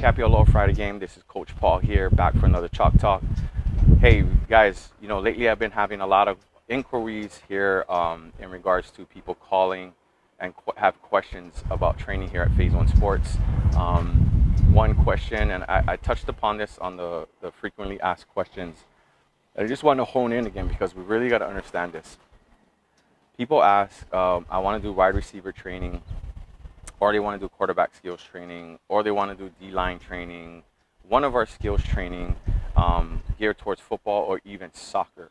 Happy Aloha Friday game. This is Coach Paul here, back for another Chalk Talk. Hey guys, lately I've been having a lot of inquiries here in regards to people calling and have questions about training here at Phase One Sports. One question, and I touched upon this on the frequently asked questions. I just want to hone in again because we really got to understand this. People ask, I want to do wide receiver training, or they want to do quarterback skills training, or they want to do D-line training, one of our skills training geared towards football or even soccer,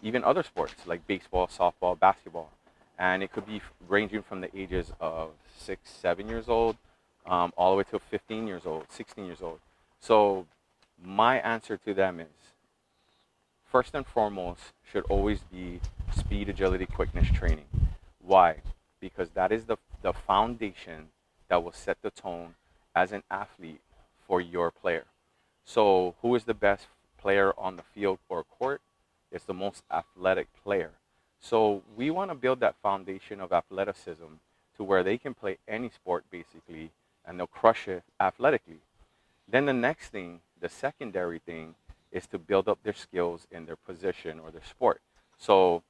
even other sports like baseball, softball, basketball. And it could be ranging from the ages of 6, 7 years old, all the way to 15 years old, 16 years old. So my answer to them is, first and foremost, should always be speed, agility, quickness training. Why? Because that is the foundation that will set the tone as an athlete for your player. So who is the best player on the field or court? It's the most athletic player. So we want to build that foundation of athleticism to where they can play any sport basically and they'll crush it athletically. Then the next thing, the secondary thing, is to build up their skills in their position or their sport. So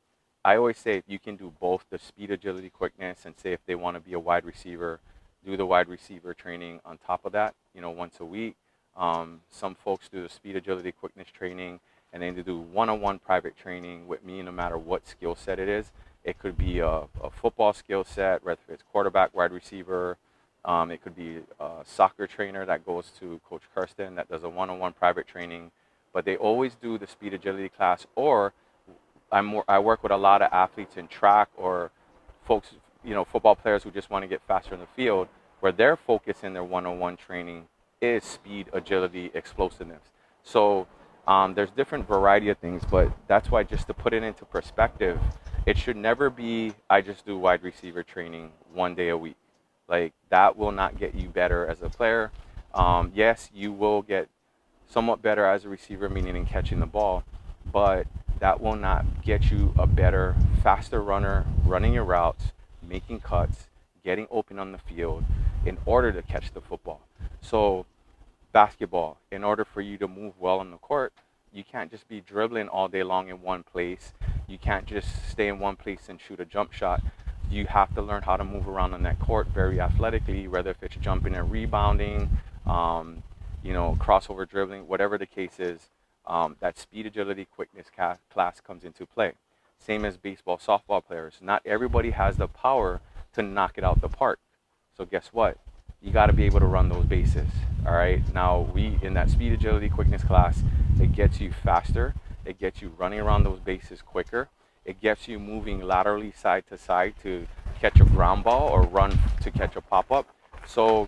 I always say if you can do both the speed, agility, quickness, and say if they want to be a wide receiver, do the wide receiver training on top of that, once a week. Some folks do the speed, agility, quickness training, and then they do one-on-one private training with me no matter what skill set it is. It could be a football skill set, whether it's quarterback, wide receiver. It could be a soccer trainer that goes to Coach Kirsten that does a one-on-one private training. But they always do the speed agility class, or I work with a lot of athletes in track or folks, football players who just want to get faster in the field, where their focus in their one-on-one training is speed, agility, explosiveness. So there's different variety of things, but that's why, just to put it into perspective, it should never be I just do wide receiver training one day a week. Like, that will not get you better as a player. Yes, you will get somewhat better as a receiver, meaning in catching the ball, but that will not get you a better, faster runner, running your routes, making cuts, getting open on the field in order to catch the football. So basketball, in order for you to move well on the court, you can't just be dribbling all day long in one place. You can't just stay in one place and shoot a jump shot. You have to learn how to move around on that court very athletically, whether if it's jumping and rebounding, crossover dribbling, whatever the case is. That speed, agility, quickness class comes into play. Same as baseball, softball players. Not everybody has the power to knock it out the park. So guess what? You got to be able to run those bases. All right. Now, in that speed, agility, quickness class, it gets you faster. It gets you running around those bases quicker. It gets you moving laterally side to side to catch a ground ball or run to catch a pop-up. So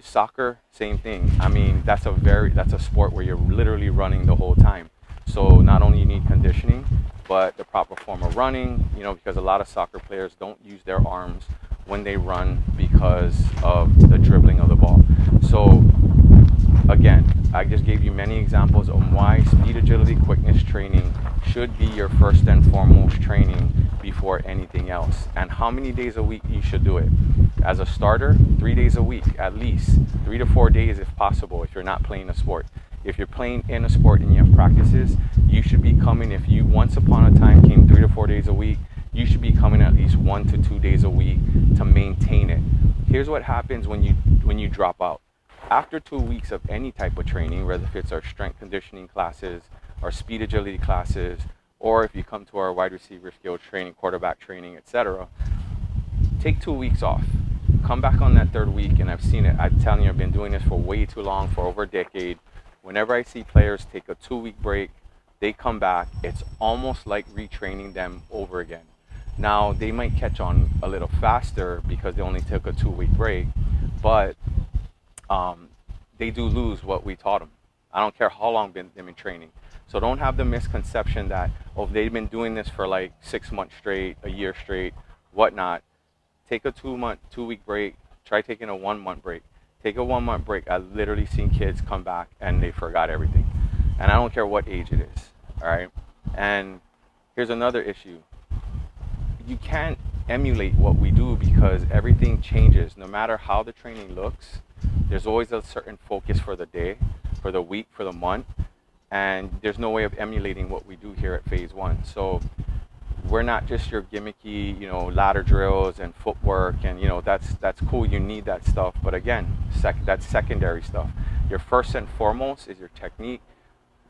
soccer, same thing. I mean, that's a sport where you're literally running the whole time. So not only you need conditioning, but the proper form of running, because a lot of soccer players don't use their arms when they run because of the dribbling of the ball. So again, I just gave you many examples on why speed, agility, quickness training should be your first and foremost training before anything else, and how many days a week you should do it. As a starter, 3 days a week, at least 3 to 4 days if possible, if you're not playing a sport. If you're playing in a sport and you have practices, you should be coming, if you once upon a time came 3 to 4 days a week, you should be coming at least 1 to 2 days a week to maintain it. Here's what happens when you drop out. After 2 weeks of any type of training, whether it's our strength conditioning classes, our speed agility classes, or if you come to our wide receiver skill training, quarterback training, etc., take 2 weeks off. Come back on that third week, and I've seen it. I'm telling you, I've been doing this for way too long, for over a decade. Whenever I see players take a 2-week break, they come back, it's almost like retraining them over again. Now, they might catch on a little faster because they only took a 2-week break, but they do lose what we taught them. I don't care how long they've been training. So don't have the misconception that, they've been doing this for like 6 months straight, a year straight, whatnot. Take a 2-week break. Try taking a 1-month break. Take a 1-month break. I've literally seen kids come back and they forgot everything. And I don't care what age it is. All right. And here's another issue. You can't emulate what we do because everything changes. No matter how the training looks, There's always a certain focus for the day, for the week, for the month, and there's no way of emulating what we do here at Phase One. So we're not just your gimmicky, ladder drills and footwork, and that's cool. You need that stuff, but again, that's secondary stuff. Your first and foremost is your technique.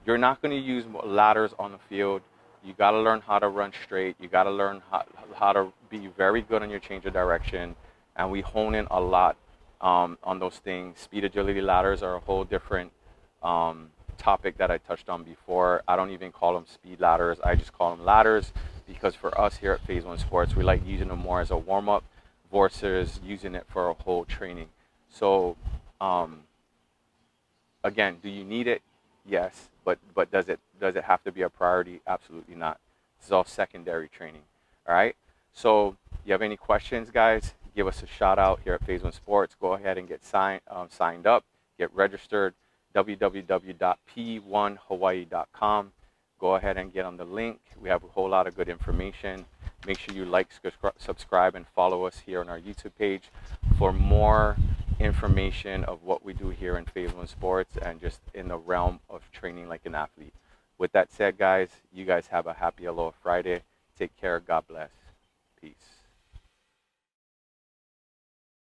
You're not going to use ladders on the field. You got to learn how to run straight. You got to learn how to be very good on your change of direction, and we hone in a lot on those things. Speed agility ladders are a whole different topic that I touched on before. I don't even call them speed ladders. I just call them ladders because for us here at Phase One Sports, we like using them more as a warm up versus using it for a whole training. So again, do you need it? Yes, but does it have to be a priority? Absolutely not. This is all secondary training. All right. So you have any questions, guys? Give us a shout out here at Phase One Sports. Go ahead and get signed up, get registered. www.p1hawaii.com. Go ahead and get on the link. We have a whole lot of good information. Make sure you like, subscribe, and follow us here on our YouTube page for more information of what we do here in Phase One Sports and just in the realm of training like an athlete. With that said, guys, you guys have a happy Aloha Friday. Take care. God bless. Peace.